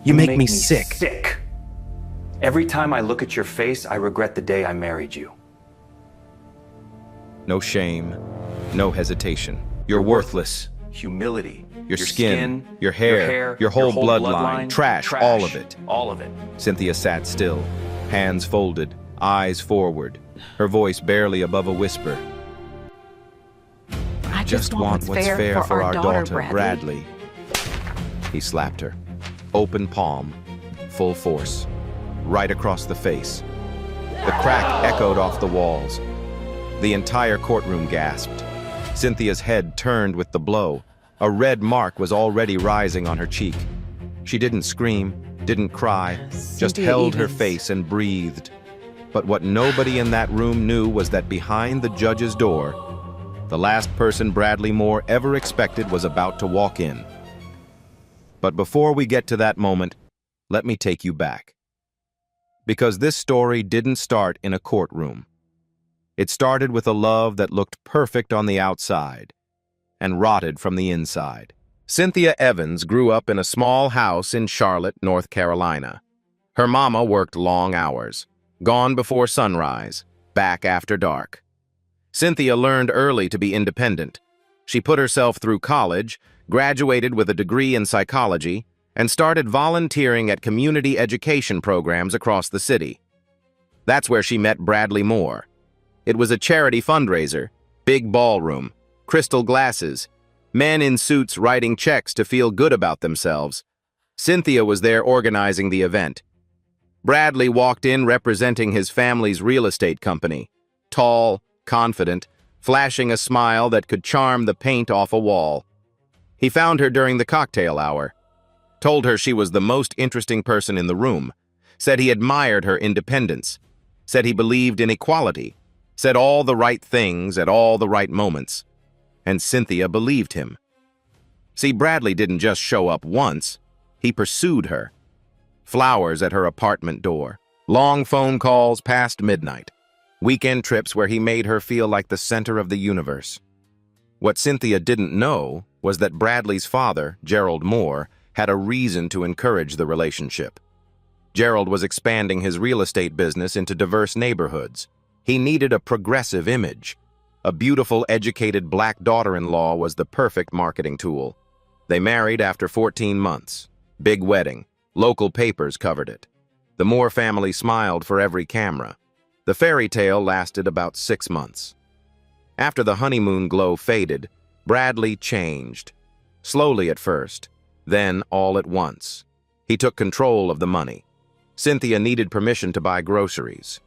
You make me sick. Sick. Every time I look at your face, I regret the day I married you. No shame, no hesitation. You're worthless. Humility. Your skin, your hair, your whole bloodline, trash, all of it. All of it. Cynthia sat still, hands folded, eyes forward, her voice barely above a whisper. I just want what's fair for our daughter, Bradley. He slapped her. Open palm, full force, right across the face. The crack echoed off the walls. The entire courtroom gasped. Cynthia's head turned with the blow. A red mark was already rising on her cheek. She didn't scream, didn't cry, just held her face and breathed. But what nobody in that room knew was that behind the judge's door, the last person Bradley Moore ever expected was about to walk in. But before we get to that moment, let me take you back. Because this story didn't start in a courtroom. It started with a love that looked perfect on the outside and rotted from the inside. Cynthia Evans grew up in a small house in Charlotte, North Carolina. Her mama worked long hours, gone before sunrise, back after dark. Cynthia learned early to be independent. She put herself through college, graduated with a degree in psychology, and started volunteering at community education programs across the city. That's where she met Bradley Moore. It was a charity fundraiser, big ballroom, crystal glasses, men in suits writing checks to feel good about themselves. Cynthia was there organizing the event. Bradley walked in representing his family's real estate company, tall, confident, flashing a smile that could charm the paint off a wall. He found her during the cocktail hour, told her she was the most interesting person in the room, said he admired her independence, said he believed in equality, said all the right things at all the right moments. And Cynthia believed him. See, Bradley didn't just show up once, he pursued her. Flowers at her apartment door, long phone calls past midnight, weekend trips where he made her feel like the center of the universe. What Cynthia didn't know was that Bradley's father, Gerald Moore, had a reason to encourage the relationship. Gerald was expanding his real estate business into diverse neighborhoods. He needed a progressive image. A beautiful, educated black daughter-in-law was the perfect marketing tool. They married after 14 months. Big wedding. Local papers covered it. The Moore family smiled for every camera. The fairy tale lasted about 6 months. After the honeymoon glow faded, Bradley changed. Slowly at first, then all at once. He took control of the money. Cynthia needed permission to buy groceries.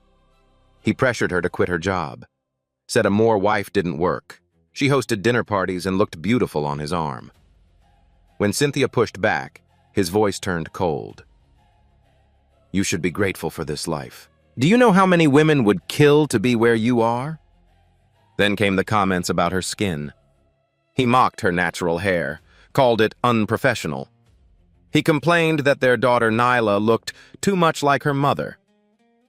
He pressured her to quit her job. Said a Moore wife didn't work. She hosted dinner parties and looked beautiful on his arm. When Cynthia pushed back, his voice turned cold. You should be grateful for this life. Do you know how many women would kill to be where you are? Then came the comments about her skin. He mocked her natural hair, called it unprofessional. He complained that their daughter Nyla looked too much like her mother.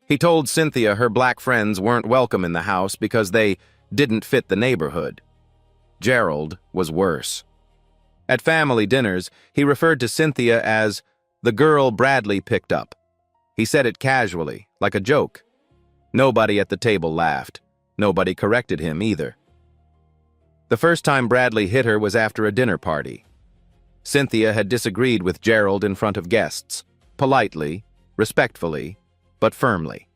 He told Cynthia her black friends weren't welcome in the house because they didn't fit the neighborhood. Gerald was worse. At family dinners, he referred to Cynthia as the girl Bradley picked up. He said it casually, like a joke. Nobody at the table laughed. Nobody corrected him either. The first time Bradley hit her was after a dinner party. Cynthia had disagreed with Gerald in front of guests, politely, respectfully, but firmly.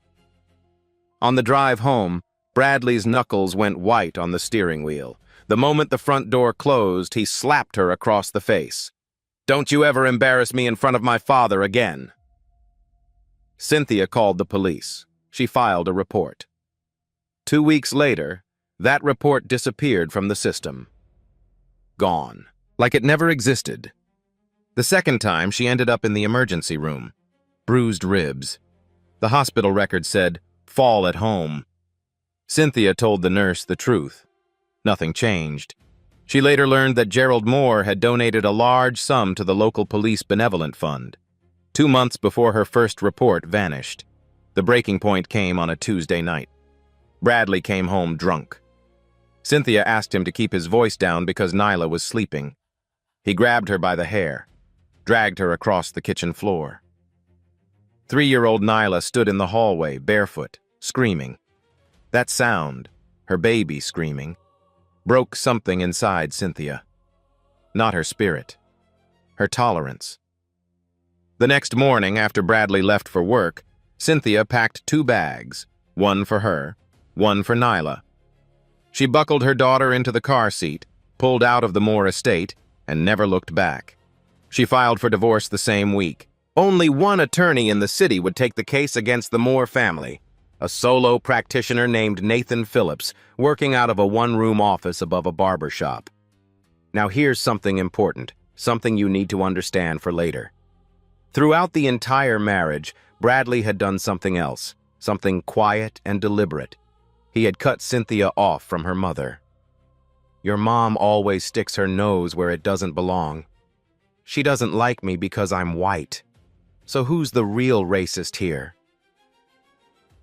On the drive home, Bradley's knuckles went white on the steering wheel. The moment the front door closed, he slapped her across the face. Don't you ever embarrass me in front of my father again. Cynthia called the police. She filed a report. 2 weeks later, that report disappeared from the system. Gone. Like it never existed. The second time, she ended up in the emergency room. Bruised ribs. The hospital record said, fall at home. Cynthia told the nurse the truth. Nothing changed. She later learned that Gerald Moore had donated a large sum to the local police benevolent fund. 2 months before her first report vanished. The breaking point came on a Tuesday night. Bradley came home drunk. Cynthia asked him to keep his voice down because Nyla was sleeping. He grabbed her by the hair. dragged her across the kitchen floor. 3-year-old Nyla stood in the hallway, barefoot, screaming. That sound, her baby screaming, broke something inside Cynthia. Not her spirit, her tolerance. The next morning, after Bradley left for work, Cynthia packed 2 bags, one for her, one for Nyla. She buckled her daughter into the car seat, pulled out of the Moore estate, and never looked back. She filed for divorce the same week. Only one attorney in the city would take the case against the Moore family, a solo practitioner named Nathan Phillips, working out of a one-room office above a barber shop. Now here's something important, something you need to understand for later. Throughout the entire marriage, Bradley had done something else, something quiet and deliberate. He had cut Cynthia off from her mother. Your mom always sticks her nose where it doesn't belong. She doesn't like me because I'm white. So who's the real racist here?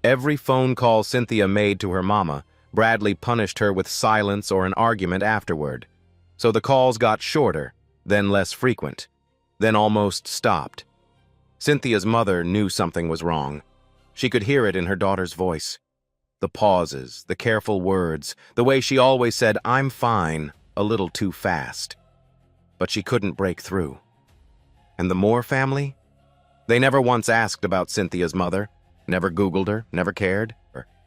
Every phone call Cynthia made to her mama, Bradley punished her with silence or an argument afterward. So the calls got shorter, then less frequent, then almost stopped. Cynthia's mother knew something was wrong. She could hear it in her daughter's voice. The pauses, the careful words, the way she always said, "I'm fine," a little too fast. But she couldn't break through. And the Moore family? They never once asked about Cynthia's mother, never Googled her, never cared.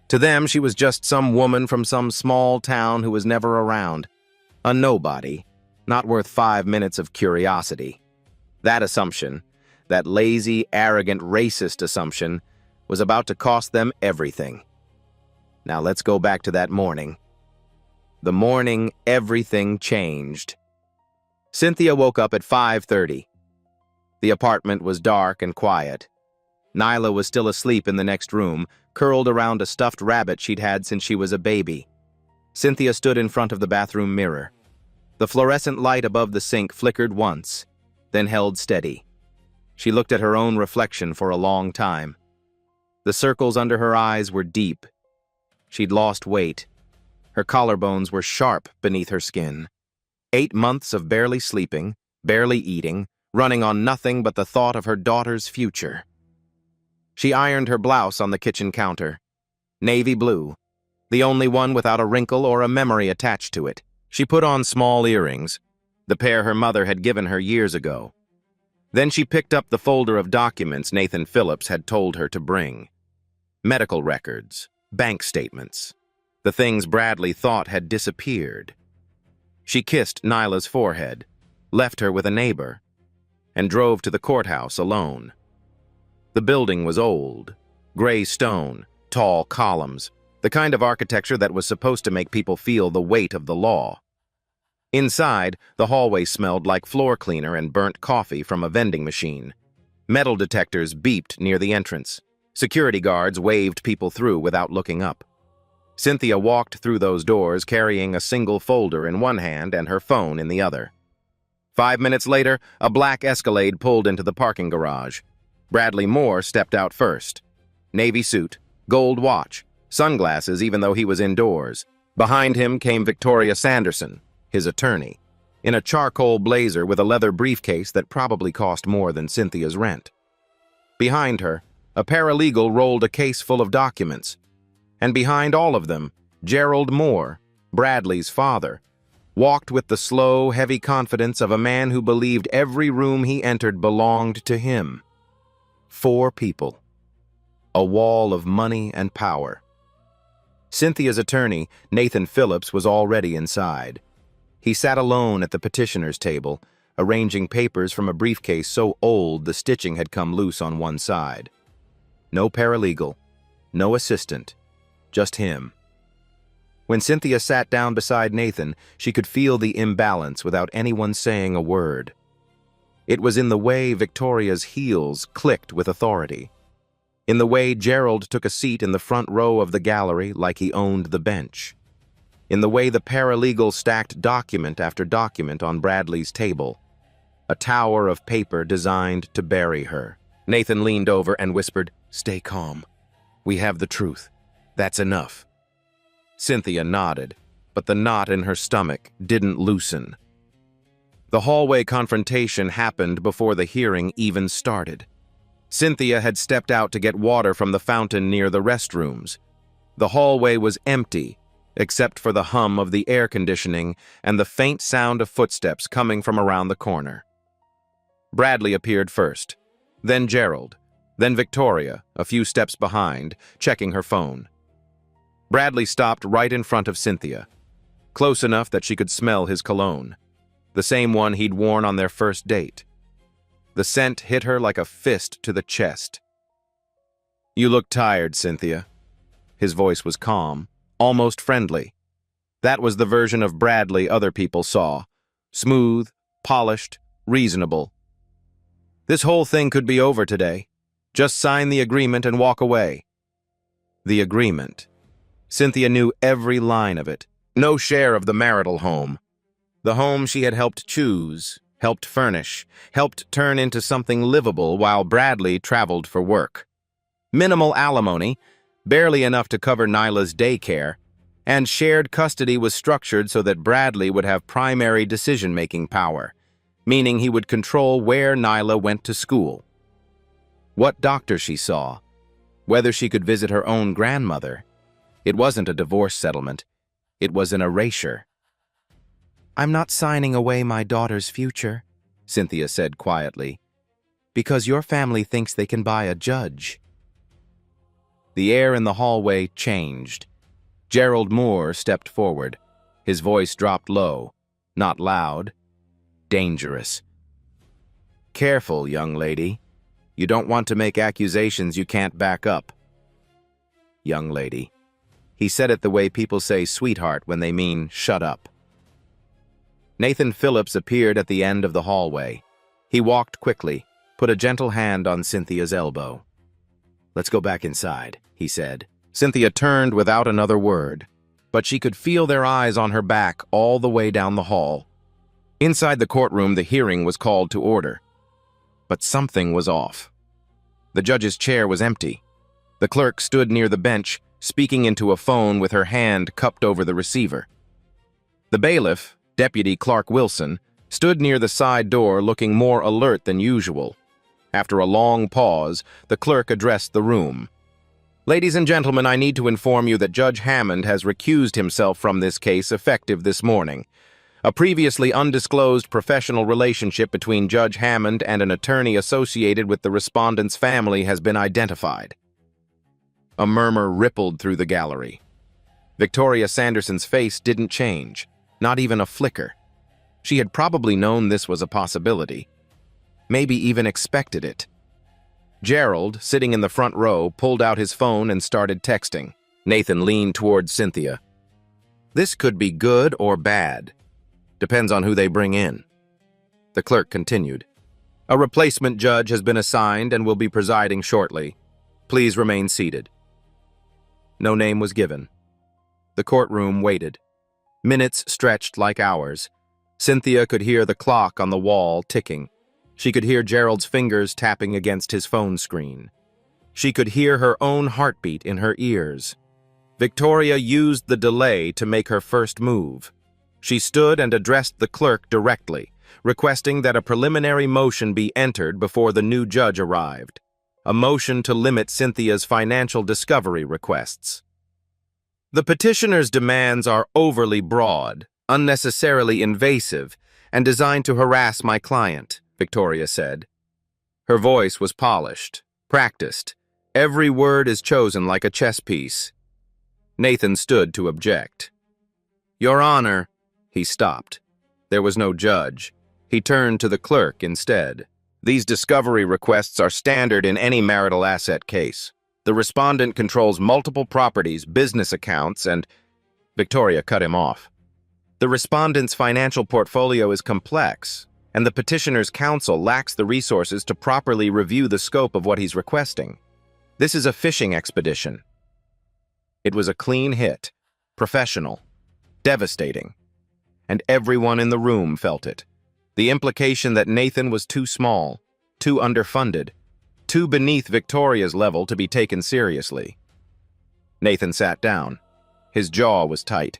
To them, she was just some woman from some small town who was never around. A nobody, not worth 5 minutes of curiosity. That assumption, that lazy, arrogant, racist assumption, was about to cost them everything. Now let's go back to that morning. The morning everything changed. Cynthia woke up at 5:30. The apartment was dark and quiet. Nyla was still asleep in the next room, curled around a stuffed rabbit she'd had since she was a baby. Cynthia stood in front of the bathroom mirror. The fluorescent light above the sink flickered once, then held steady. She looked at her own reflection for a long time. The circles under her eyes were deep. She'd lost weight. Her collarbones were sharp beneath her skin. 8 months of barely sleeping, barely eating, running on nothing but the thought of her daughter's future. She ironed her blouse on the kitchen counter. Navy blue, the only one without a wrinkle or a memory attached to it. She put on small earrings, the pair her mother had given her years ago. Then she picked up the folder of documents Nathan Phillips had told her to bring. Medical records, bank statements, the things Bradley thought had disappeared. She kissed Nyla's forehead, left her with a neighbor, and drove to the courthouse alone. The building was old, gray stone, tall columns, the kind of architecture that was supposed to make people feel the weight of the law. Inside, the hallway smelled like floor cleaner and burnt coffee from a vending machine. Metal detectors beeped near the entrance. Security guards waved people through without looking up. Cynthia walked through those doors carrying a single folder in one hand and her phone in the other. 5 minutes later, a black Escalade pulled into the parking garage. Bradley Moore stepped out first. Navy suit, gold watch, sunglasses even though he was indoors. Behind him came Victoria Sanderson, his attorney, in a charcoal blazer with a leather briefcase that probably cost more than Cynthia's rent. Behind her, a paralegal rolled a case full of documents. And behind all of them, Gerald Moore, Bradley's father, walked with the slow, heavy confidence of a man who believed every room he entered belonged to him. 4 people. A wall of money and power. Cynthia's attorney, Nathan Phillips, was already inside. He sat alone at the petitioner's table, arranging papers from a briefcase so old the stitching had come loose on one side. No paralegal, no assistant, just him. When Cynthia sat down beside Nathan, she could feel the imbalance without anyone saying a word. It was in the way Victoria's heels clicked with authority, in the way Gerald took a seat in the front row of the gallery like he owned the bench, in the way the paralegal stacked document after document on Bradley's table, a tower of paper designed to bury her. Nathan leaned over and whispered, "Stay calm. We have the truth. That's enough." Cynthia nodded, but the knot in her stomach didn't loosen. The hallway confrontation happened before the hearing even started. Cynthia had stepped out to get water from the fountain near the restrooms. The hallway was empty, except for the hum of the air conditioning and the faint sound of footsteps coming from around the corner. Bradley appeared first, then Gerald, then Victoria, a few steps behind, checking her phone. Bradley stopped right in front of Cynthia, close enough that she could smell his cologne, the same one he'd worn on their first date. The scent hit her like a fist to the chest. "You look tired, Cynthia." His voice was calm, almost friendly. That was the version of Bradley other people saw. Smooth, polished, reasonable. "This whole thing could be over today. Just sign the agreement and walk away." The agreement. Cynthia knew every line of it. No share of the marital home. The home she had helped choose, helped furnish, helped turn into something livable while Bradley traveled for work. Minimal alimony, barely enough to cover Nyla's daycare, and shared custody was structured so that Bradley would have primary decision-making power, meaning he would control where Nyla went to school, what doctor she saw, whether she could visit her own grandmother. It wasn't a divorce settlement. It was an erasure. "I'm not signing away my daughter's future," Cynthia said quietly, "because your family thinks they can buy a judge." The air in the hallway changed. Gerald Moore stepped forward. His voice dropped low, not loud, dangerous. "Careful, young lady. You don't want to make accusations you can't back up." Young lady. He said it the way people say sweetheart when they mean shut up. Nathan Phillips appeared at the end of the hallway. He walked quickly, put a gentle hand on Cynthia's elbow. "Let's go back inside," he said. Cynthia turned without another word, but she could feel their eyes on her back all the way down the hall. Inside the courtroom, the hearing was called to order. But something was off. The judge's chair was empty. The clerk stood near the bench, speaking into a phone with her hand cupped over the receiver. The bailiff, Deputy Clark Wilson, stood near the side door looking more alert than usual. After a long pause, the clerk addressed the room. "Ladies and gentlemen, I need to inform you that Judge Hammond has recused himself from this case effective this morning. A previously undisclosed professional relationship between Judge Hammond and an attorney associated with the respondent's family has been identified." A murmur rippled through the gallery. Victoria Sanderson's face didn't change, not even a flicker. She had probably known this was a possibility, maybe even expected it. Gerald, sitting in the front row, pulled out his phone and started texting. Nathan leaned towards Cynthia. "This could be good or bad. Depends on who they bring in." The clerk continued. "A replacement judge has been assigned and will be presiding shortly. Please remain seated." No name was given. The courtroom waited. Minutes stretched like hours. Cynthia could hear the clock on the wall ticking. She could hear Gerald's fingers tapping against his phone screen. She could hear her own heartbeat in her ears. Victoria used the delay to make her first move. She stood and addressed the clerk directly, requesting that a preliminary motion be entered before the new judge arrived. A motion to limit Cynthia's financial discovery requests. "The petitioner's demands are overly broad, unnecessarily invasive, and designed to harass my client," Victoria said. Her voice was polished, practiced. Every word is chosen like a chess piece. Nathan stood to object. "Your Honor," he stopped. There was no judge. He turned to the clerk instead. "These discovery requests are standard in any marital asset case. The respondent controls multiple properties, business accounts, and—" Victoria cut him off. "The respondent's financial portfolio is complex, and the petitioner's counsel lacks the resources to properly review the scope of what he's requesting. This is a fishing expedition." It was a clean hit, professional, devastating, and everyone in the room felt it. The implication that Nathan was too small, too underfunded, too beneath Victoria's level to be taken seriously. Nathan sat down. His jaw was tight.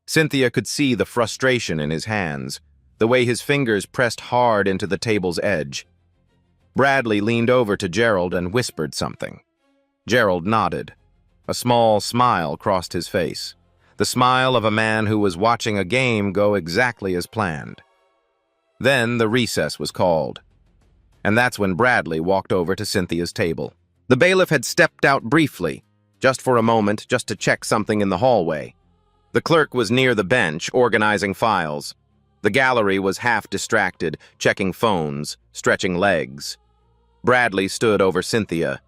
Cynthia could see the frustration in his hands. the way his fingers pressed hard into the table's edge. Bradley leaned over to Gerald and whispered something. Gerald nodded. A small smile crossed his face, the smile of a man who was watching a game go exactly as planned. Then the recess was called, and that's when Bradley walked over to Cynthia's table. The bailiff had stepped out briefly, just for a moment, just to check something in the hallway. The clerk was near the bench, organizing files. The gallery was half distracted, checking phones, stretching legs. Bradley stood over Cynthia.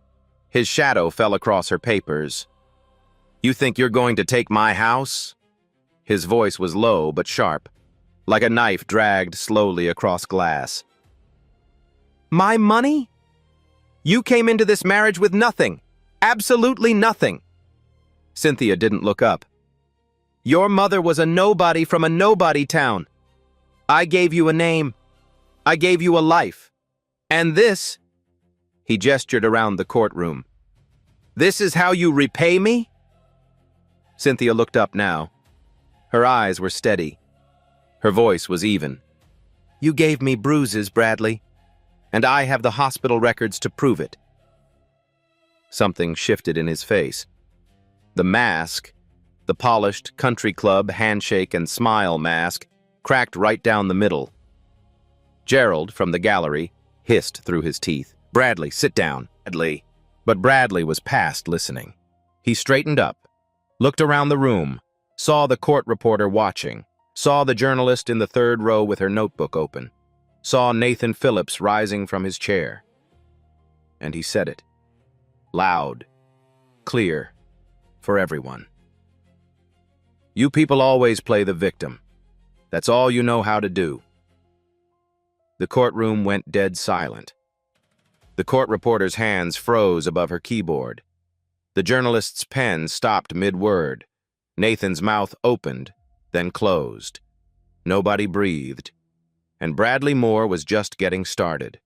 His shadow fell across her papers. "You think you're going to take my house?" His voice was low but sharp, like a knife dragged slowly across glass. "My money? You came into this marriage with nothing. Absolutely nothing." Cynthia didn't look up. "Your mother was a nobody from a nobody town. I gave you a name. I gave you a life. And this," he gestured around the courtroom, "this is how you repay me?" Cynthia looked up now. Her eyes were steady. Her voice was even. "You gave me bruises, Bradley, and I have the hospital records to prove it." Something shifted in his face. The mask, the polished country club handshake and smile mask, cracked right down the middle. Gerald, from the gallery, hissed through his teeth, "Bradley, sit down." But Bradley was past listening. He straightened up, looked around the room, saw the court reporter watching, saw the journalist in the third row with her notebook open, saw Nathan Phillips rising from his chair. And he said it. Loud, clear, for everyone. "You people always play the victim. That's all you know how to do." The courtroom went dead silent. The court reporter's hands froze above her keyboard. The journalist's pen stopped mid-word. Nathan's mouth opened, then closed. Nobody breathed. And Bradley Moore was just getting started.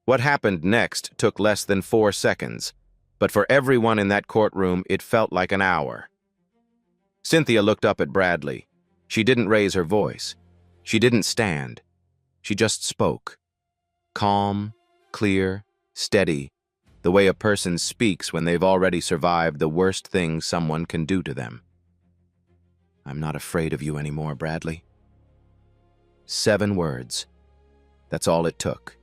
What happened next took less than 4 seconds, but for everyone in that courtroom, it felt like an hour. Cynthia looked up at Bradley. She didn't raise her voice. She didn't stand. She just spoke. Calm, clear, steady, the way a person speaks when they've already survived the worst thing someone can do to them. "I'm not afraid of you anymore, Bradley." 7 words. That's all it took.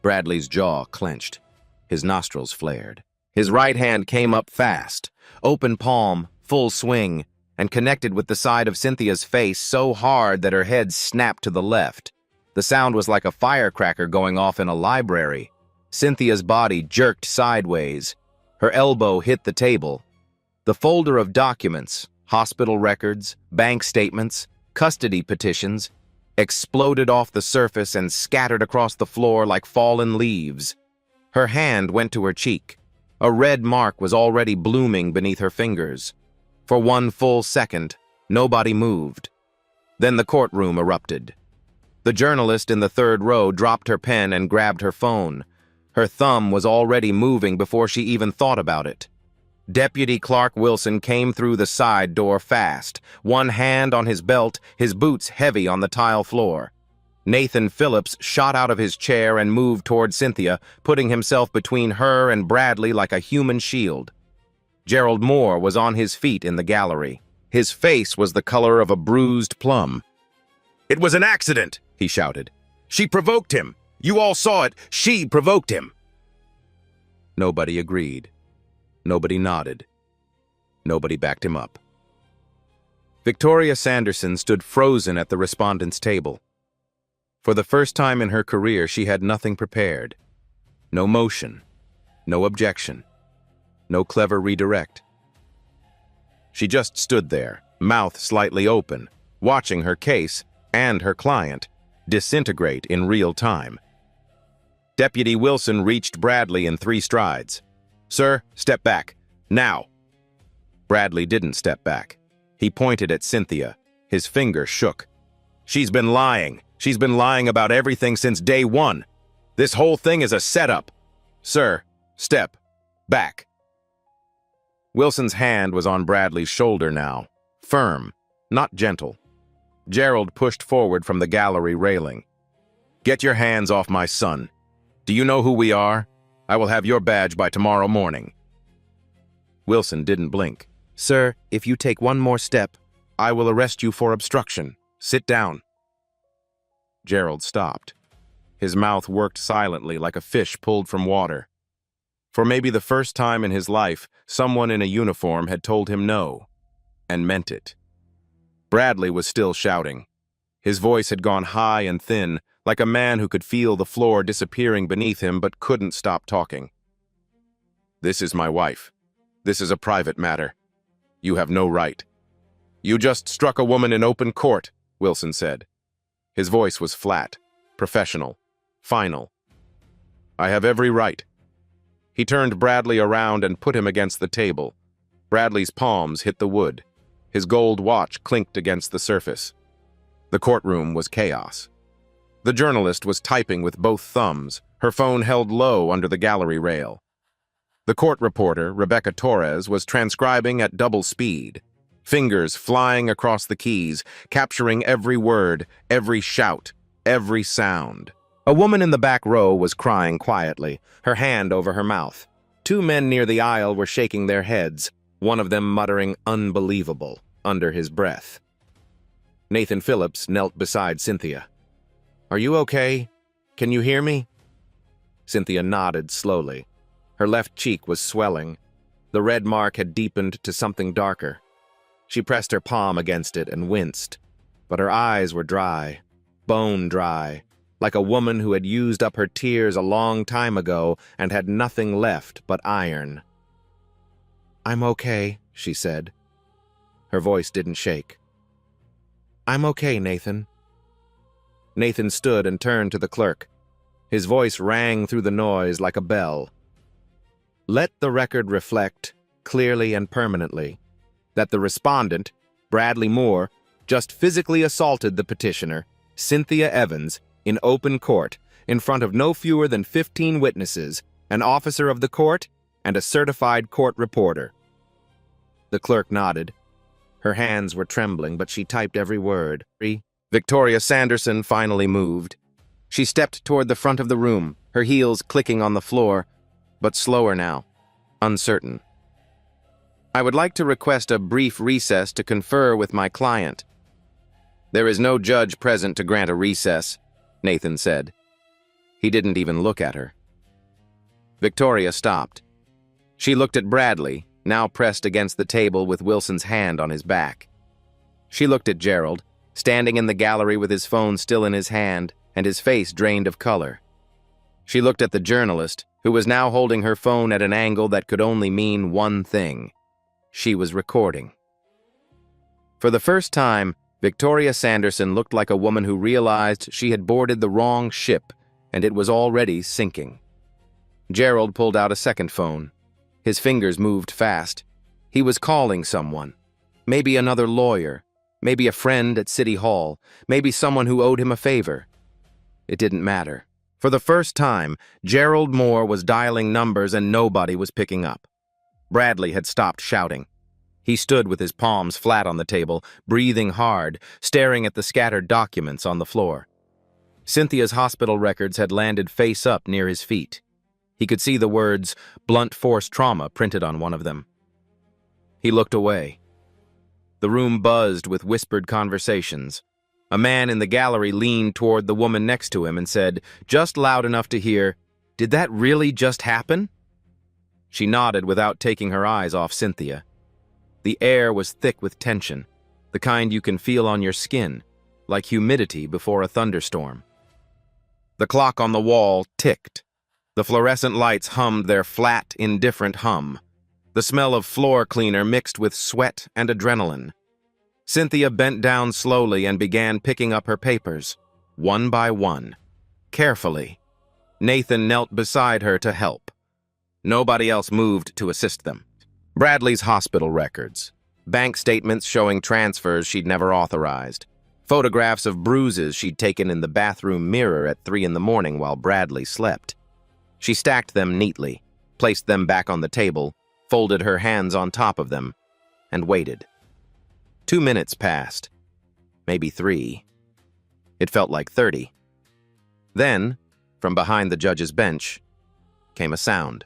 Bradley's jaw clenched. His nostrils flared. His right hand came up fast, open palm, full swing, and connected with the side of Cynthia's face so hard that her head snapped to the left. The sound was like a firecracker going off in a library. Cynthia's body jerked sideways. Her elbow hit the table. The folder of documents, hospital records, bank statements, custody petitions, exploded off the surface and scattered across the floor like fallen leaves. Her hand went to her cheek. A red mark was already blooming beneath her fingers. For 1 full second, nobody moved. Then the courtroom erupted. The journalist in the third row dropped her pen and grabbed her phone. Her thumb was already moving before she even thought about it. Deputy Clark Wilson came through the side door fast, one hand on his belt, his boots heavy on the tile floor. Nathan Phillips shot out of his chair and moved toward Cynthia, putting himself between her and Bradley like a human shield. Gerald Moore was on his feet in the gallery. His face was the color of a bruised plum. "It was an accident," he shouted. "She provoked him. You all saw it. She provoked him." Nobody agreed. Nobody nodded. Nobody backed him up. Victoria Sanderson stood frozen at the respondents' table. For the first time in her career, she had nothing prepared. No motion. No objection. No clever redirect. She just stood there, mouth slightly open, watching her case and her client disintegrate in real time. Deputy Wilson reached Bradley in 3 strides. "Sir, step back. Now." Bradley didn't step back. He pointed at Cynthia. His finger shook. "She's been lying. She's been lying about everything since day 1. This whole thing is a setup. Sir, step back." Wilson's hand was on Bradley's shoulder now, firm, not gentle. Gerald pushed forward from the gallery railing. "Get your hands off my son. Do you know who we are? I will have your badge by tomorrow morning." Wilson didn't blink. "Sir, if you take one more step, I will arrest you for obstruction. Sit down." Gerald stopped. His mouth worked silently like a fish pulled from water. For maybe the first time in his life, someone in a uniform had told him no, and meant it. Bradley was still shouting. His voice had gone high and thin, like a man who could feel the floor disappearing beneath him but couldn't stop talking. "This is my wife. This is a private matter. You have no right." "You just struck a woman in open court," Wilson said. His voice was flat, professional, final. "I have every right." He turned Bradley around and put him against the table. Bradley's palms hit the wood. His gold watch clinked against the surface. The courtroom was chaos. The journalist was typing with both thumbs, her phone held low under the gallery rail. The court reporter, Rebecca Torres, was transcribing at double speed, fingers flying across the keys, capturing every word, every shout, every sound. A woman in the back row was crying quietly, her hand over her mouth. Two men near the aisle were shaking their heads, one of them muttering "unbelievable" under his breath. Nathan Phillips knelt beside Cynthia. "Are you okay? Can you hear me?" Cynthia nodded slowly. Her left cheek was swelling. The red mark had deepened to something darker. She pressed her palm against it and winced, but her eyes were dry, bone dry, like a woman who had used up her tears a long time ago and had nothing left but iron. "I'm okay," she said. Her voice didn't shake. "I'm okay, Nathan." Nathan stood and turned to the clerk. His voice rang through the noise like a bell. "Let the record reflect, clearly and permanently, that the respondent, Bradley Moore, just physically assaulted the petitioner, Cynthia Evans, in open court, in front of no fewer than 15 witnesses, an officer of the court, and a certified court reporter." The clerk nodded. Her hands were trembling, but she typed every word. Victoria Sanderson finally moved. She stepped toward the front of the room, her heels clicking on the floor, but slower now, uncertain. "I would like to request a brief recess to confer with my client." "There is no judge present to grant a recess," Nathan said. He didn't even look at her. Victoria stopped. She looked at Bradley, now pressed against the table with Wilson's hand on his back. She looked at Gerald, standing in the gallery with his phone still in his hand and his face drained of color. She looked at the journalist, who was now holding her phone at an angle that could only mean one thing. She was recording. For the first time, Victoria Sanderson looked like a woman who realized she had boarded the wrong ship and it was already sinking. Gerald pulled out a second phone. His fingers moved fast. He was calling someone. Maybe another lawyer. Maybe a friend at City Hall. Maybe someone who owed him a favor. It didn't matter. For the first time, Gerald Moore was dialing numbers and nobody was picking up. Bradley had stopped shouting. He stood with his palms flat on the table, breathing hard, staring at the scattered documents on the floor. Cynthia's hospital records had landed face up near his feet. He could see the words, "blunt force trauma," printed on one of them. He looked away. The room buzzed with whispered conversations. A man in the gallery leaned toward the woman next to him and said, just loud enough to hear, "Did that really just happen?" She nodded without taking her eyes off Cynthia. The air was thick with tension, the kind you can feel on your skin, like humidity before a thunderstorm. The clock on the wall ticked. The fluorescent lights hummed their flat, indifferent hum. The smell of floor cleaner mixed with sweat and adrenaline. Cynthia bent down slowly and began picking up her papers, one by one, carefully. Nathan knelt beside her to help. Nobody else moved to assist them. Bradley's hospital records, bank statements showing transfers she'd never authorized, photographs of bruises she'd taken in the bathroom mirror at 3 in the morning while Bradley slept. She stacked them neatly, placed them back on the table, folded her hands on top of them, and waited. 2 minutes passed. maybe 3. It felt like 30. Then, from behind the judge's bench, came a sound.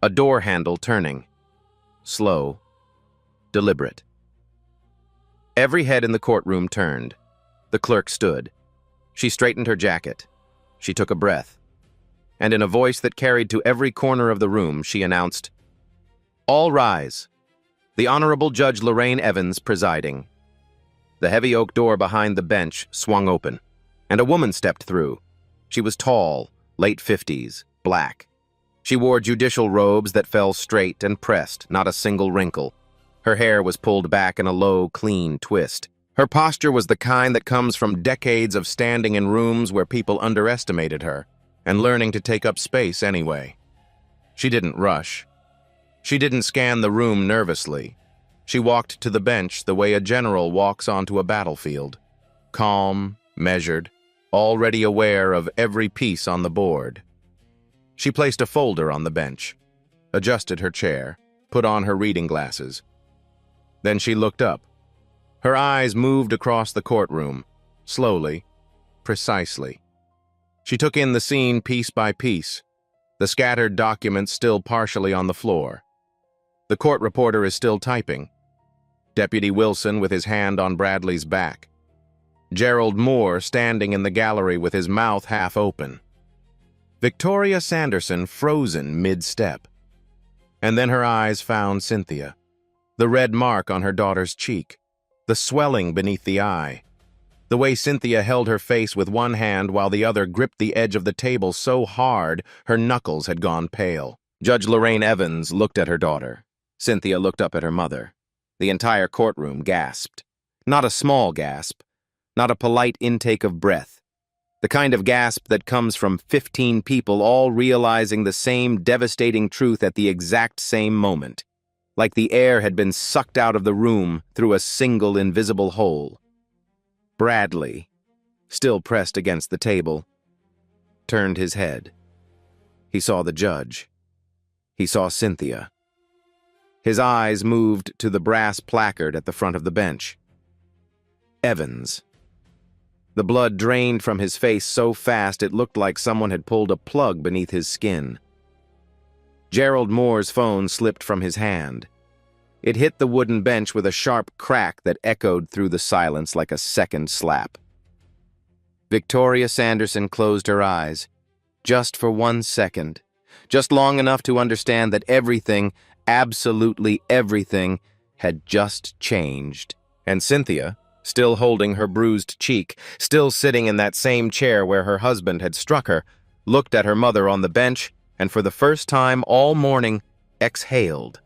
A door handle turning. Slow, deliberate. Every head in the courtroom turned. The clerk stood. She straightened her jacket. She took a breath. And in a voice that carried to every corner of the room, she announced, "All rise. The Honorable Judge Lorraine Evans presiding." The heavy oak door behind the bench swung open, and a woman stepped through. She was tall, late 50s, black. She wore judicial robes that fell straight and pressed, not a single wrinkle. Her hair was pulled back in a low, clean twist. Her posture was the kind that comes from decades of standing in rooms where people underestimated her, and learning to take up space anyway. She didn't rush. She didn't scan the room nervously. She walked to the bench the way a general walks onto a battlefield. Calm, measured, already aware of every piece on the board. She placed a folder on the bench, adjusted her chair, put on her reading glasses. Then she looked up. Her eyes moved across the courtroom, slowly, precisely. She took in the scene piece by piece, the scattered documents still partially on the floor. The court reporter is still typing. Deputy Wilson with his hand on Bradley's back. Gerald Moore standing in the gallery with his mouth half open. Victoria Sanderson frozen mid-step. And then her eyes found Cynthia. The red mark on her daughter's cheek. The swelling beneath the eye. The way Cynthia held her face with one hand while the other gripped the edge of the table so hard her knuckles had gone pale. Judge Lorraine Evans looked at her daughter. Cynthia looked up at her mother. The entire courtroom gasped. Not a small gasp. Not a polite intake of breath. The kind of gasp that comes from 15 people all realizing the same devastating truth at the exact same moment. Like the air had been sucked out of the room through a single invisible hole. Bradley, still pressed against the table, turned his head. He saw the judge. He saw Cynthia. His eyes moved to the brass placard at the front of the bench. Evans. The blood drained from his face so fast it looked like someone had pulled a plug beneath his skin. Gerald Moore's phone slipped from his hand. It hit the wooden bench with a sharp crack that echoed through the silence like a second slap. Victoria Sanderson closed her eyes, just for 1 second, just long enough to understand that everything, absolutely everything, had just changed. And Cynthia, still holding her bruised cheek, still sitting in that same chair where her husband had struck her, looked at her mother on the bench, and for the first time all morning, exhaled.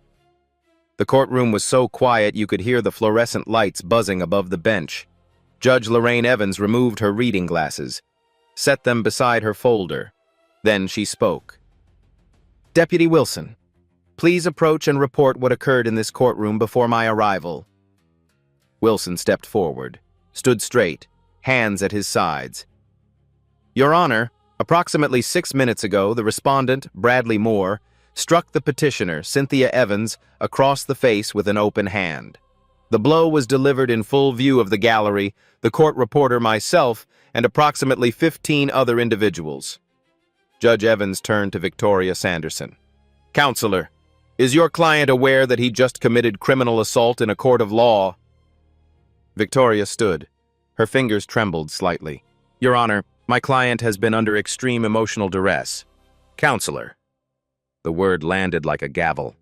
The courtroom was so quiet you could hear the fluorescent lights buzzing above the bench. Judge Lorraine Evans removed her reading glasses, set them beside her folder. Then she spoke. "Deputy Wilson, please approach and report what occurred in this courtroom before my arrival." Wilson stepped forward, stood straight, hands at his sides. "Your Honor, approximately 6 minutes ago, the respondent, Bradley Moore, struck the petitioner, Cynthia Evans, across the face with an open hand. The blow was delivered in full view of the gallery, the court reporter, myself, and approximately 15 other individuals." Judge Evans turned to Victoria Sanderson. "Counselor, is your client aware that he just committed criminal assault in a court of law?" Victoria stood. Her fingers trembled slightly. "Your Honor, my client has been under extreme emotional duress." "Counselor." The word landed like a gavel.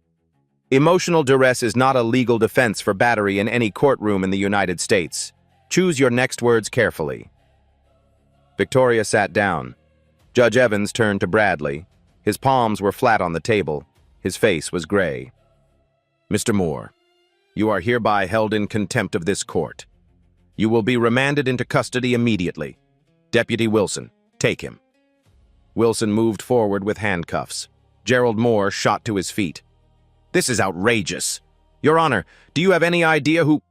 "Emotional duress is not a legal defense for battery in any courtroom in the United States. Choose your next words carefully." Victoria sat down. Judge Evans turned to Bradley. His palms were flat on the table. His face was gray. "Mr. Moore, you are hereby held in contempt of this court. You will be remanded into custody immediately. Deputy Wilson, take him." Wilson moved forward with handcuffs. Gerald Moore shot to his feet. "This is outrageous. Your Honor, do you have any idea who—"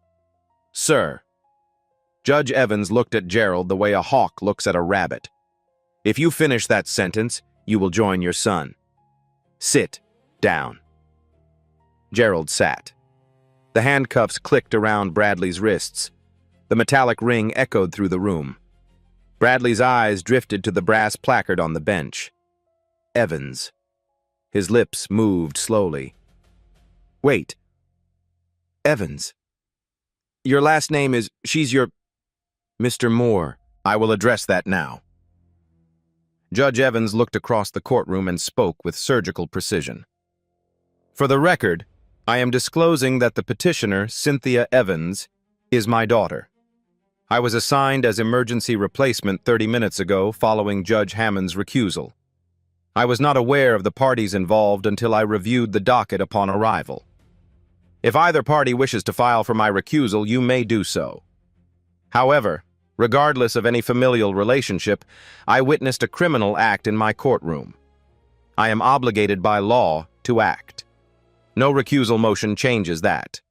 "Sir." Judge Evans looked at Gerald the way a hawk looks at a rabbit. "If you finish that sentence, you will join your son. Sit down." Gerald sat. The handcuffs clicked around Bradley's wrists. The metallic ring echoed through the room. Bradley's eyes drifted to the brass placard on the bench. Evans. His lips moved slowly. Wait. Evans. Your last name is... She's your... Mr. Moore. I will address that now. Judge Evans looked across the courtroom and spoke with surgical precision. For the record, I am disclosing that the petitioner, Cynthia Evans, is my daughter. I was assigned as emergency replacement 30 minutes ago following Judge Hammond's recusal. I was not aware of the parties involved until I reviewed the docket upon arrival. If either party wishes to file for my recusal, you may do so. However, regardless of any familial relationship, I witnessed a criminal act in my courtroom. I am obligated by law to act. No recusal motion changes that.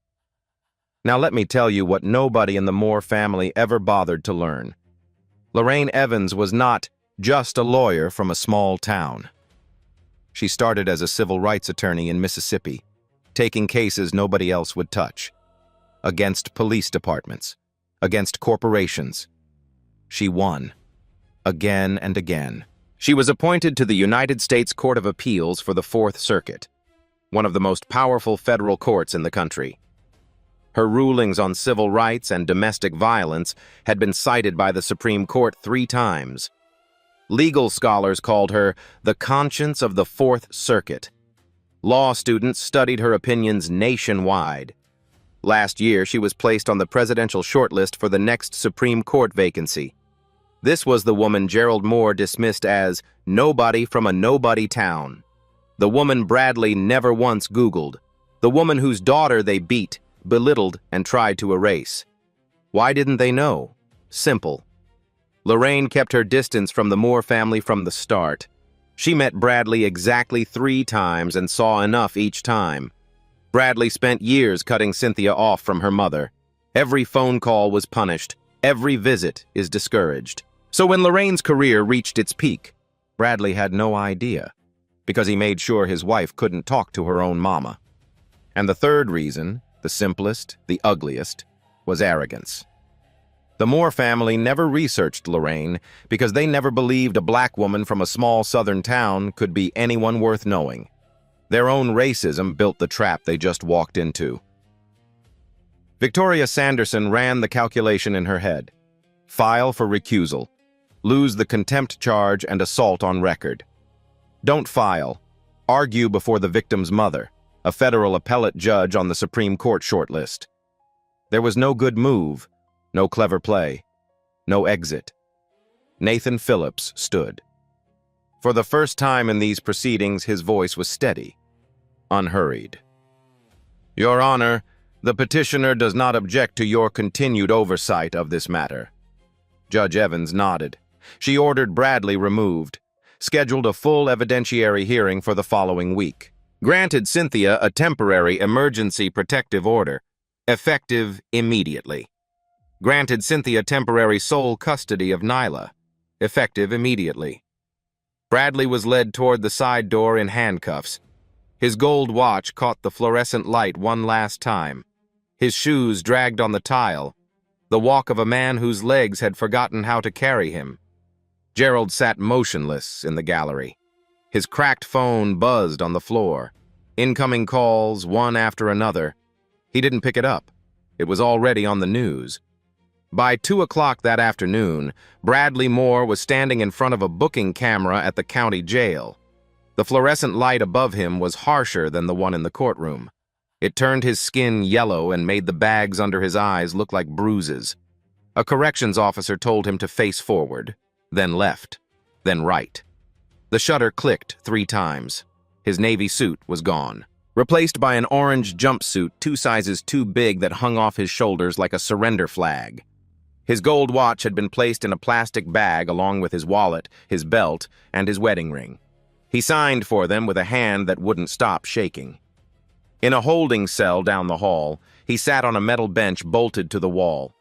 Now let me tell you what nobody in the Moore family ever bothered to learn. Lorraine Evans was not just a lawyer from a small town. She started as a civil rights attorney in Mississippi, taking cases nobody else would touch. Against police departments, against corporations. She won. Again and again. She was appointed to the United States Court of Appeals for the Fourth Circuit, one of the most powerful federal courts in the country. Her rulings on civil rights and domestic violence had been cited by the Supreme Court 3 times. Legal scholars called her the conscience of the Fourth Circuit. Law students studied her opinions nationwide. Last year, she was placed on the presidential shortlist for the next Supreme Court vacancy. This was the woman Gerald Moore dismissed as nobody from a nobody town. The woman Bradley never once Googled. The woman whose daughter they beat, belittled, and tried to erase. Why didn't they know? Simple. Lorraine kept her distance from the Moore family from the start. She met Bradley exactly 3 times and saw enough each time. Bradley spent years cutting Cynthia off from her mother. Every phone call was punished. Every visit is discouraged. So when Lorraine's career reached its peak, Bradley had no idea, because he made sure his wife couldn't talk to her own mama. And the third reason, the simplest, the ugliest, was arrogance. The Moore family never researched Lorraine because they never believed a black woman from a small southern town could be anyone worth knowing. Their own racism built the trap they just walked into. Victoria Sanderson ran the calculation in her head. File for recusal. Lose the contempt charge and assault on record. Don't file. Argue before the victim's mother, a federal appellate judge on the Supreme Court shortlist. There was no good move, no clever play, no exit. Nathan Phillips stood. For the first time in these proceedings, his voice was steady, unhurried. Your Honor, the petitioner does not object to your continued oversight of this matter. Judge Evans nodded. She ordered Bradley removed, scheduled a full evidentiary hearing for the following week, granted Cynthia a temporary emergency protective order, effective immediately, granted Cynthia temporary sole custody of Nyla, effective immediately. Bradley was led toward the side door in handcuffs. His gold watch caught the fluorescent light one last time. His shoes dragged on the tile, the walk of a man whose legs had forgotten how to carry him. Gerald sat motionless in the gallery. His cracked phone buzzed on the floor. Incoming calls, one after another. He didn't pick it up. It was already on the news. By 2 o'clock that afternoon, Bradley Moore was standing in front of a booking camera at the county jail. The fluorescent light above him was harsher than the one in the courtroom. It turned his skin yellow and made the bags under his eyes look like bruises. A corrections officer told him to face forward, then left, then right. The shutter clicked 3 times. His navy suit was gone, replaced by an orange jumpsuit 2 sizes too big that hung off his shoulders like a surrender flag. His gold watch had been placed in a plastic bag along with his wallet, his belt, and his wedding ring. He signed for them with a hand that wouldn't stop shaking. In a holding cell down the hall, he sat on a metal bench bolted to the wall.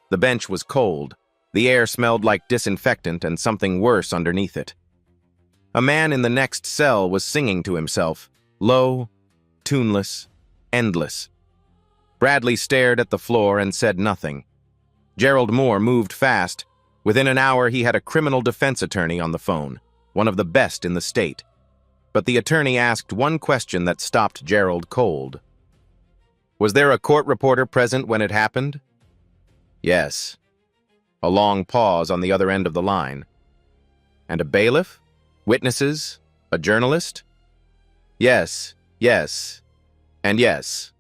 The bench was cold. The air smelled like disinfectant and something worse underneath it. A man in the next cell was singing to himself, low, tuneless, endless. Bradley stared at the floor and said nothing. Gerald Moore moved fast. Within an hour, he had a criminal defense attorney on the phone, one of the best in the state. But the attorney asked one question that stopped Gerald cold. Was there a court reporter present when it happened? Yes. A long pause on the other end of the line. And a bailiff? Witnesses? A journalist? Yes, yes, and yes.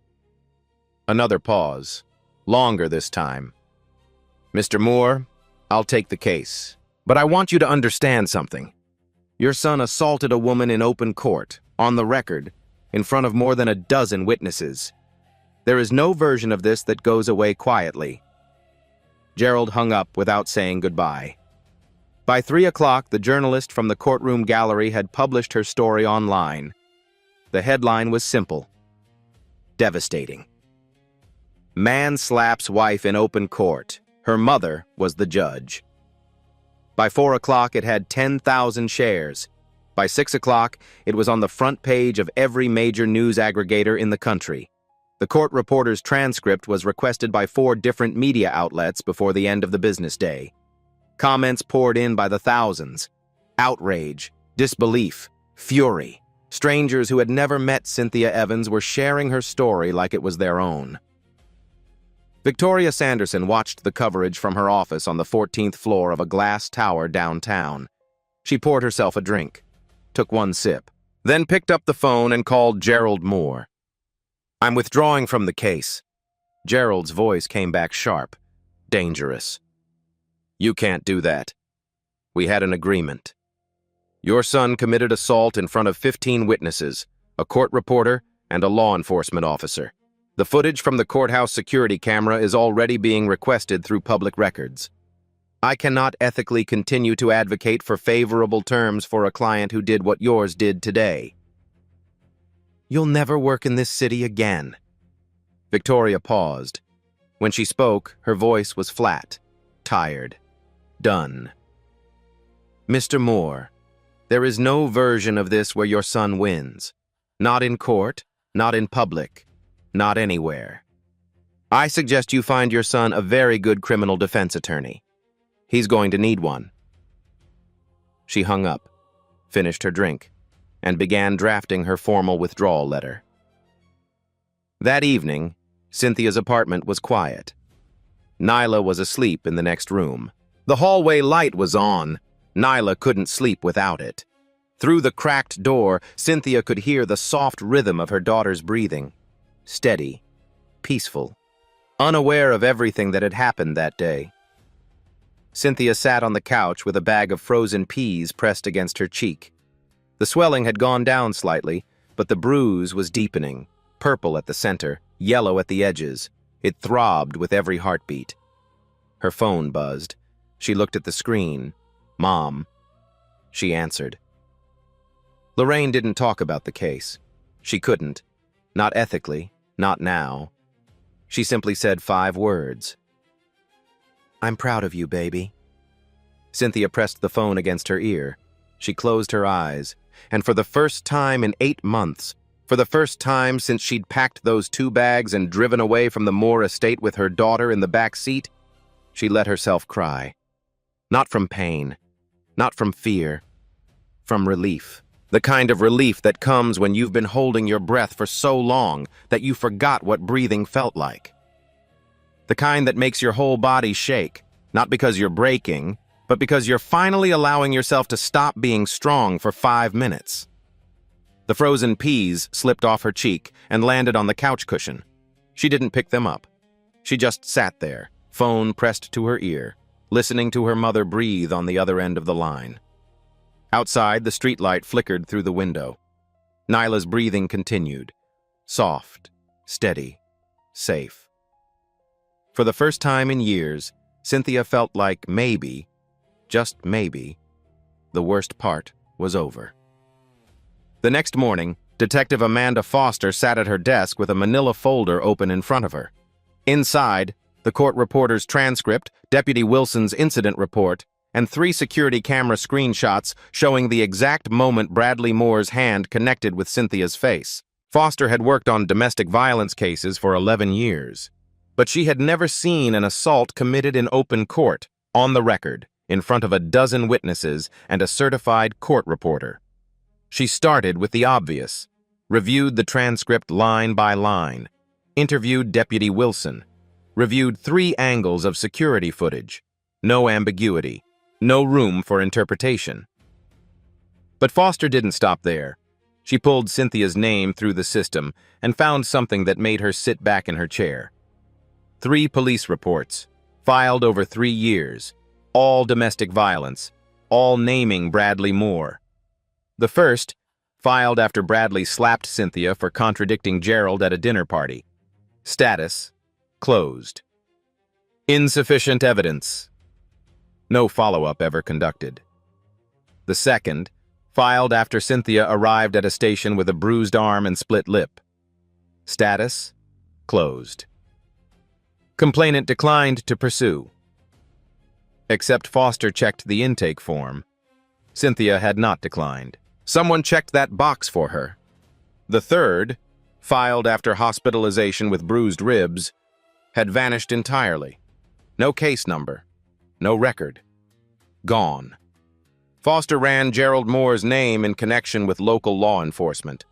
Another pause. Longer this time. Mr. Moore, I'll take the case. But I want you to understand something. Your son assaulted a woman in open court, on the record, in front of more than a dozen witnesses. There is no version of this that goes away quietly. Gerald hung up without saying goodbye. By 3 o'clock, the journalist from the courtroom gallery had published her story online. The headline was simple. Devastating. Man slaps wife in open court. Her mother was the judge. By 4 o'clock, it had 10,000 shares. By 6 o'clock, it was on the front page of every major news aggregator in the country. The court reporter's transcript was requested by 4 different media outlets before the end of the business day. Comments poured in by the thousands. Outrage, disbelief, fury. Strangers who had never met Cynthia Evans were sharing her story like it was their own. Victoria Sanderson watched the coverage from her office on the 14th floor of a glass tower downtown. She poured herself a drink, took one sip, then picked up the phone and called Gerald Moore. I'm withdrawing from the case. Gerald's voice came back sharp, dangerous. You can't do that. We had an agreement. Your son committed assault in front of 15 witnesses, a court reporter, and a law enforcement officer. The footage from the courthouse security camera is already being requested through public records. I cannot ethically continue to advocate for favorable terms for a client who did what yours did today. You'll never work in this city again. Victoria paused. When she spoke, her voice was flat, tired, done. Mr. Moore, there is no version of this where your son wins. Not in court, not in public, not anywhere. I suggest you find your son a very good criminal defense attorney. He's going to need one. She hung up, finished her drink, and began drafting her formal withdrawal letter. That evening, Cynthia's apartment was quiet. Nyla was asleep in the next room. The hallway light was on. Nyla couldn't sleep without it. Through the cracked door, Cynthia could hear the soft rhythm of her daughter's breathing. Steady, peaceful, unaware of everything that had happened that day. Cynthia sat on the couch with a bag of frozen peas pressed against her cheek. The swelling had gone down slightly, but the bruise was deepening, purple at the center, yellow at the edges. It throbbed with every heartbeat. Her phone buzzed. She looked at the screen. Mom. She answered. Lorraine didn't talk about the case. She couldn't. Not ethically, not now. She simply said 5 words. I'm proud of you, baby. Cynthia pressed the phone against her ear. She closed her eyes, and for the first time in 8 months, for the first time since she'd packed those 2 bags and driven away from the Moore estate with her daughter in the back seat, she let herself cry. Not from pain, not from fear, from relief. The kind of relief that comes when you've been holding your breath for so long that you forgot what breathing felt like. The kind that makes your whole body shake, not because you're breaking, but because you're finally allowing yourself to stop being strong for 5 minutes. The frozen peas slipped off her cheek and landed on the couch cushion. She didn't pick them up. She just sat there, phone pressed to her ear, listening to her mother breathe on the other end of the line. Outside, the streetlight flickered through the window. Nyla's breathing continued. Soft, steady, safe. For the first time in years, Cynthia felt like maybe, just maybe, the worst part was over. The next morning, Detective Amanda Foster sat at her desk with a manila folder open in front of her. Inside, the court reporter's transcript, Deputy Wilson's incident report, and 3 security camera screenshots showing the exact moment Bradley Moore's hand connected with Cynthia's face. Foster had worked on domestic violence cases for 11 years. But she had never seen an assault committed in open court, on the record, in front of a dozen witnesses and a certified court reporter. She started with the obvious, reviewed the transcript line by line, interviewed Deputy Wilson, reviewed 3 angles of security footage. No ambiguity, no room for interpretation. But Foster didn't stop there. She pulled Cynthia's name through the system and found something that made her sit back in her chair. 3 police reports, filed over 3 years, all domestic violence, all naming Bradley Moore. The first, filed after Bradley slapped Cynthia for contradicting Gerald at a dinner party. Status: closed. Insufficient evidence. No follow-up ever conducted. The second, filed after Cynthia arrived at a station with a bruised arm and split lip. Status: closed. Complainant declined to pursue. Except Foster checked the intake form. Cynthia had not declined. Someone checked that box for her. The third, filed after hospitalization with bruised ribs, had vanished entirely. No case number. No record. Gone. Foster ran Gerald Moore's name in connection with local law enforcement.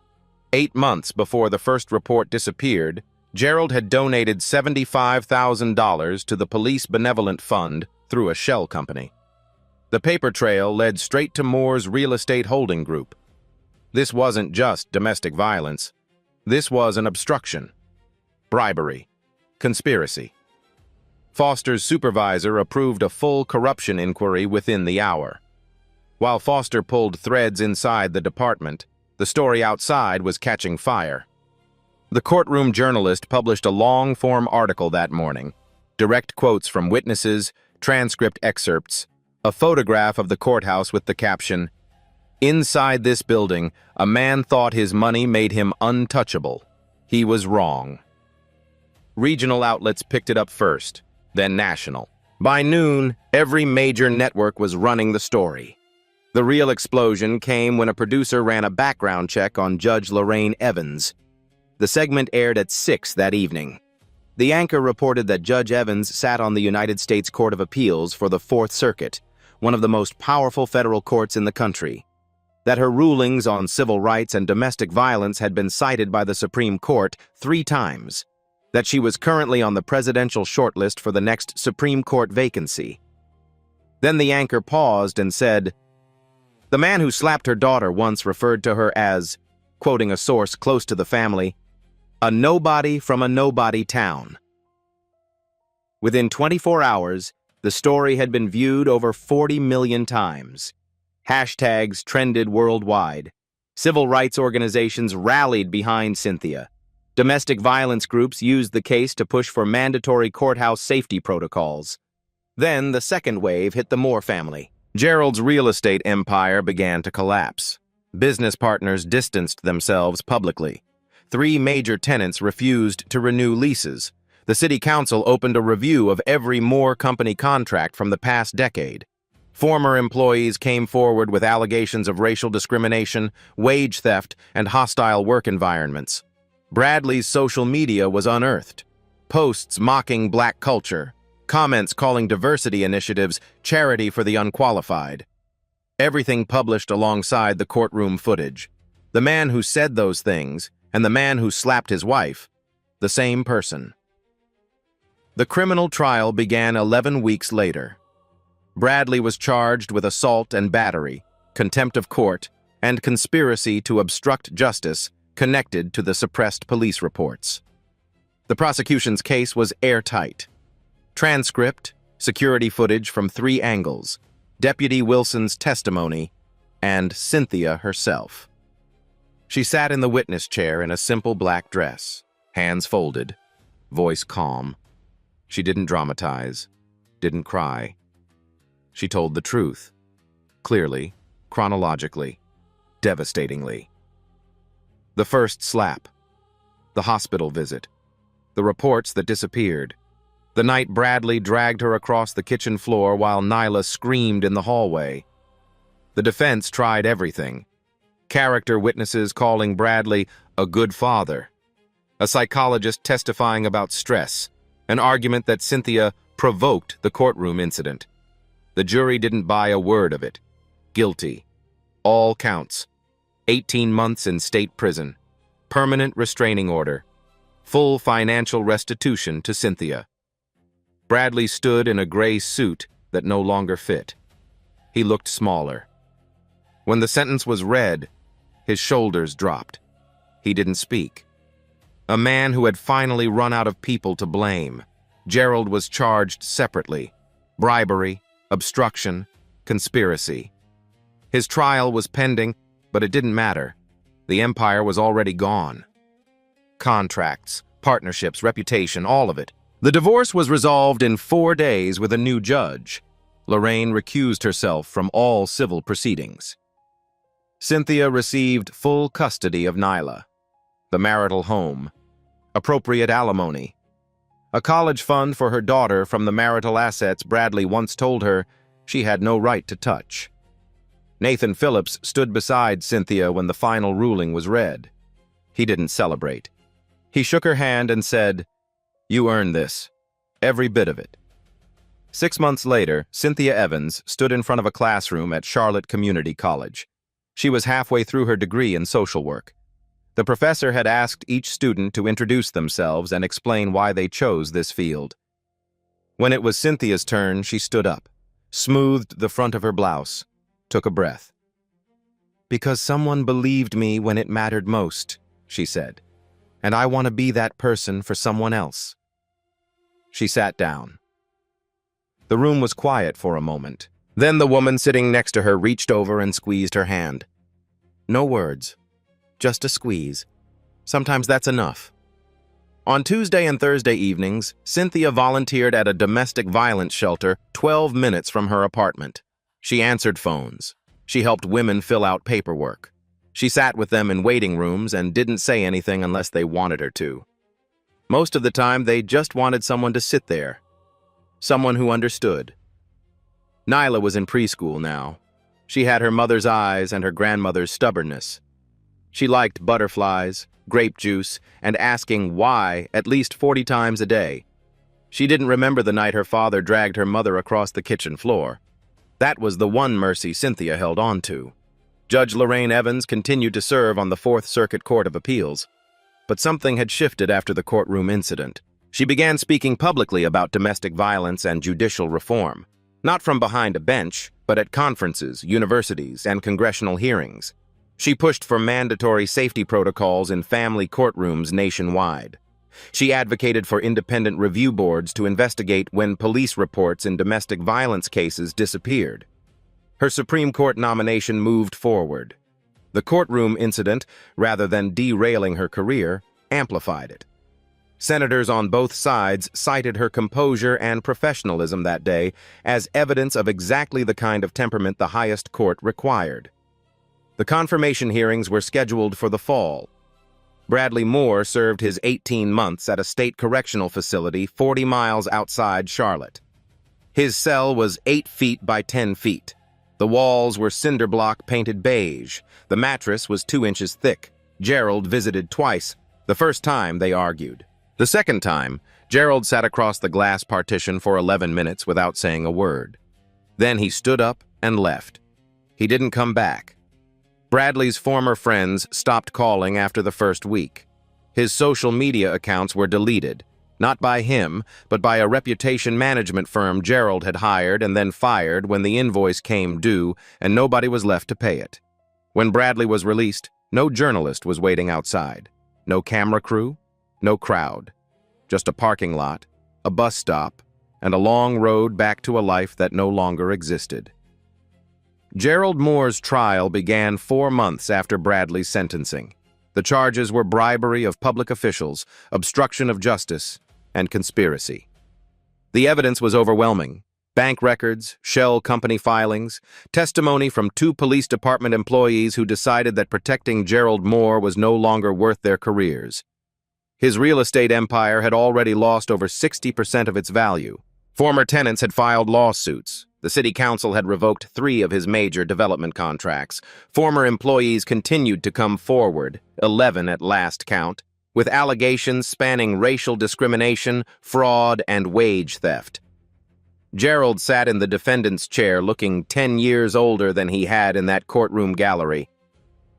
8 months before the first report disappeared, Gerald had donated $75,000 to the Police Benevolent Fund through a shell company. The paper trail led straight to Moore's real estate holding group. This wasn't just domestic violence. This was an obstruction, bribery, conspiracy. Foster's supervisor approved a full corruption inquiry within the hour. While Foster pulled threads inside the department, the story outside was catching fire. The courtroom journalist published a long-form article that morning, direct quotes from witnesses, transcript excerpts, a photograph of the courthouse with the caption, "Inside this building, a man thought his money made him untouchable. He was wrong." Regional outlets picked it up first, then national. By noon, every major network was running the story. The real explosion came when a producer ran a background check on Judge Lorraine Evans. The segment aired at 6 that evening. The anchor reported that Judge Evans sat on the United States Court of Appeals for the Fourth Circuit, one of the most powerful federal courts in the country. That her rulings on civil rights and domestic violence had been cited by the Supreme Court 3 times. That she was currently on the presidential shortlist for the next Supreme Court vacancy. Then the anchor paused and said, "The man who slapped her daughter once referred to her as," quoting a source close to the family, "a nobody from a nobody town." Within 24 hours, the story had been viewed over 40 million times. Hashtags trended worldwide. Civil rights organizations rallied behind Cynthia. Domestic violence groups used the case to push for mandatory courthouse safety protocols. Then the second wave hit the Moore family. Gerald's real estate empire began to collapse. Business partners distanced themselves publicly. 3 major tenants refused to renew leases. The city council opened a review of every Moore company contract from the past decade. Former employees came forward with allegations of racial discrimination, wage theft, and hostile work environments. Bradley's social media was unearthed. Posts mocking black culture, comments calling diversity initiatives charity for the unqualified. Everything published alongside the courtroom footage. The man who said those things and the man who slapped his wife, the same person. The criminal trial began 11 weeks later. Bradley was charged with assault and battery, contempt of court, and conspiracy to obstruct justice connected to the suppressed police reports. The prosecution's case was airtight. Transcript, security footage from 3 angles, Deputy Wilson's testimony, and Cynthia herself. She sat in the witness chair in a simple black dress, hands folded, voice calm. She didn't dramatize, didn't cry. She told the truth, clearly, chronologically, devastatingly. The first slap, the hospital visit, the reports that disappeared, the night Bradley dragged her across the kitchen floor while Nyla screamed in the hallway. The defense tried everything. Character witnesses calling Bradley a good father, a psychologist testifying about stress, an argument that Cynthia provoked the courtroom incident. The jury didn't buy a word of it. Guilty. All counts. 18 months in state prison. Permanent restraining order. Full financial restitution to Cynthia. Bradley stood in a gray suit that no longer fit. He looked smaller. When the sentence was read, his shoulders dropped. He didn't speak. A man who had finally run out of people to blame. Gerald was charged separately. Bribery, obstruction, conspiracy. His trial was pending, but it didn't matter. The empire was already gone. Contracts, partnerships, reputation, all of it. The divorce was resolved in 4 days with a new judge. Lorraine recused herself from all civil proceedings. Cynthia received full custody of Nyla, the marital home, appropriate alimony, a college fund for her daughter from the marital assets Bradley once told her she had no right to touch. Nathan Phillips stood beside Cynthia when the final ruling was read. He didn't celebrate. He shook her hand and said, "You earned this, every bit of it." 6 months later, Cynthia Evans stood in front of a classroom at Charlotte Community College. She was halfway through her degree in social work. The professor had asked each student to introduce themselves and explain why they chose this field. When it was Cynthia's turn, she stood up, smoothed the front of her blouse, took a breath. "Because someone believed me when it mattered most," she said, "and I want to be that person for someone else." She sat down. The room was quiet for a moment. Then the woman sitting next to her reached over and squeezed her hand. No words, just a squeeze. Sometimes that's enough. On Tuesday and Thursday evenings, Cynthia volunteered at a domestic violence shelter 12 minutes from her apartment. She answered phones. She helped women fill out paperwork. She sat with them in waiting rooms and didn't say anything unless they wanted her to. Most of the time, they just wanted someone to sit there. Someone who understood. Nyla was in preschool now. She had her mother's eyes and her grandmother's stubbornness. She liked butterflies, grape juice, and asking why at least 40 times a day. She didn't remember the night her father dragged her mother across the kitchen floor. That was the one mercy Cynthia held on to. Judge Lorraine Evans continued to serve on the Fourth Circuit Court of Appeals. But something had shifted after the courtroom incident. She began speaking publicly about domestic violence and judicial reform. Not from behind a bench, but at conferences, universities, and congressional hearings. She pushed for mandatory safety protocols in family courtrooms nationwide. She advocated for independent review boards to investigate when police reports in domestic violence cases disappeared. Her Supreme Court nomination moved forward. The courtroom incident, rather than derailing her career, amplified it. Senators on both sides cited her composure and professionalism that day as evidence of exactly the kind of temperament the highest court required. The confirmation hearings were scheduled for the fall. Bradley Moore served his 18 months at a state correctional facility 40 miles outside Charlotte. His cell was 8 feet by 10 feet. The walls were cinder block painted beige. The mattress was 2 inches thick. Gerald visited twice. The first time, they argued. The second time, Gerald sat across the glass partition for 11 minutes without saying a word. Then he stood up and left. He didn't come back. Bradley's former friends stopped calling after the first week. His social media accounts were deleted, not by him, but by a reputation management firm Gerald had hired and then fired when the invoice came due and nobody was left to pay it. When Bradley was released, no journalist was waiting outside. No camera crew, no crowd. Just a parking lot, a bus stop, and a long road back to a life that no longer existed. Gerald Moore's trial began 4 months after Bradley's sentencing. The charges were bribery of public officials, obstruction of justice, and conspiracy. The evidence was overwhelming. Bank records, shell company filings, testimony from 2 police department employees who decided that protecting Gerald Moore was no longer worth their careers. His real estate empire had already lost over 60% of its value. Former tenants had filed lawsuits. The city council had revoked 3 of his major development contracts. Former employees continued to come forward, 11 at last count. with allegations spanning racial discrimination, fraud, and wage theft. Gerald sat in the defendant's chair looking 10 years older than he had in that courtroom gallery.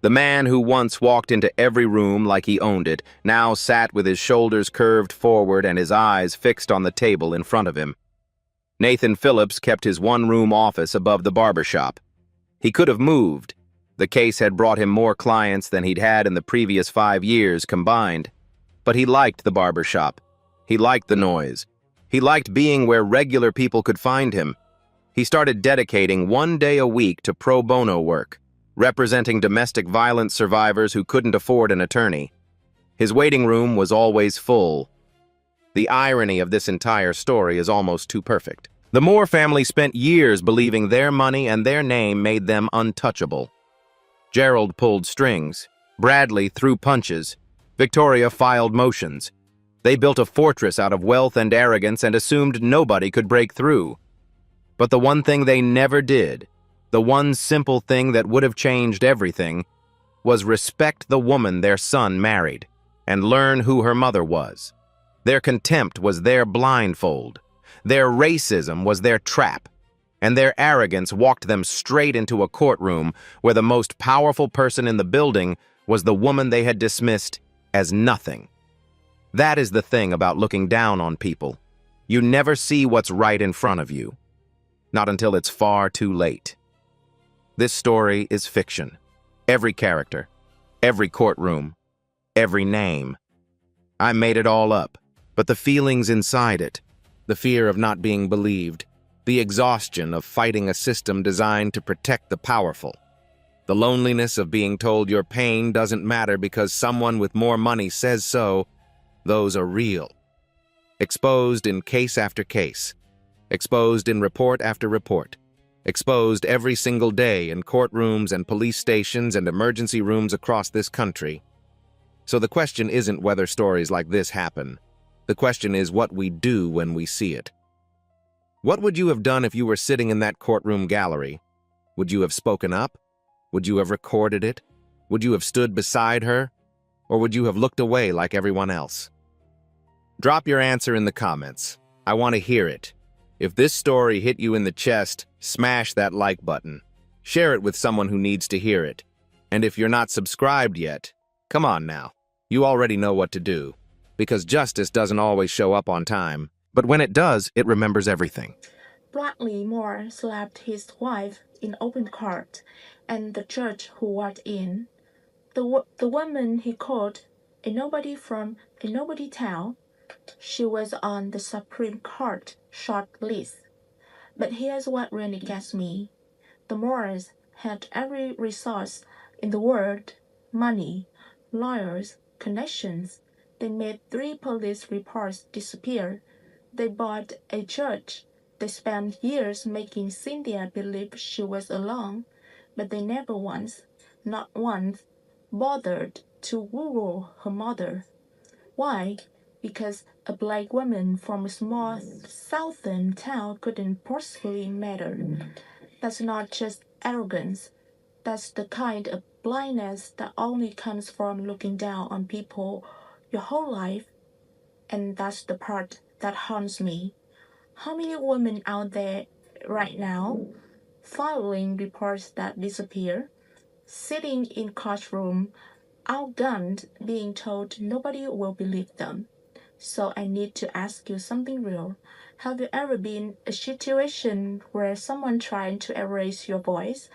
The man who once walked into every room like he owned it now sat with his shoulders curved forward and his eyes fixed on the table in front of him. Nathan Phillips kept his one-room office above the barber shop. He could have moved. The case had brought him more clients than he'd had in the previous 5 years combined. But he liked the barber shop. He liked the noise. He liked being where regular people could find him. He started dedicating 1 day a week to pro bono work, representing domestic violence survivors who couldn't afford an attorney. His waiting room was always full. The irony of this entire story is almost too perfect. The Moore family spent years believing their money and their name made them untouchable. Gerald pulled strings. Bradley threw punches. Victoria filed motions. They built a fortress out of wealth and arrogance and assumed nobody could break through. But the one thing they never did, the one simple thing that would have changed everything, was respect the woman their son married and learn who her mother was. Their contempt was their blindfold. Their racism was their trap. And their arrogance walked them straight into a courtroom where the most powerful person in the building was the woman they had dismissed as nothing. That is the thing about looking down on people. You never see what's right in front of you. Not until it's far too late. This story is fiction. Every character, every courtroom, every name. I made it all up, but the feelings inside it, the fear of not being believed, the exhaustion of fighting a system designed to protect the powerful, the loneliness of being told your pain doesn't matter because someone with more money says so, those are real. Exposed in case after case. Exposed in report after report. Exposed every single day in courtrooms and police stations and emergency rooms across this country. So the question isn't whether stories like this happen. The question is what we do when we see it. What would you have done if you were sitting in that courtroom gallery? Would you have spoken up? Would you have recorded it? Would you have stood beside her? Or would you have looked away like everyone else? Drop your answer in the comments. I want to hear it. If this story hit you in the chest, smash that like button. Share it with someone who needs to hear it. And if you're not subscribed yet, come on now. You already know what to do. Because justice doesn't always show up on time. But when it does, it remembers everything. Bradley Moore slapped his wife in open court, and the judge who walked in, the woman he called a nobody from a nobody town, she was on the Supreme Court short list. But here's what really gets me. The Moores had every resource in the world, money, lawyers, connections. They made 3 police reports disappear. They bought a church. They spent years making Cynthia believe she was alone, but they never once, not once, bothered to woo her mother. Why? Because a black woman from a small southern town couldn't possibly matter. That's not just arrogance. That's the kind of blindness that only comes from looking down on people your whole life. And that's the part that haunts me. How many women out there right now filing reports that disappear, sitting in courtroom, outgunned, being told nobody will believe them? So I need to ask you something real. Have you ever been in a situation where someone tried to erase your voice?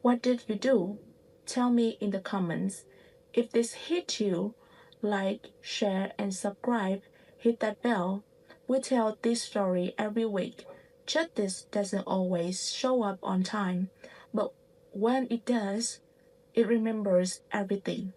What did you do? Tell me in the comments. If this hit you, like, share, and subscribe. Hit that bell. We tell this story every week. Justice doesn't always show up on time, but when it does, it remembers everything.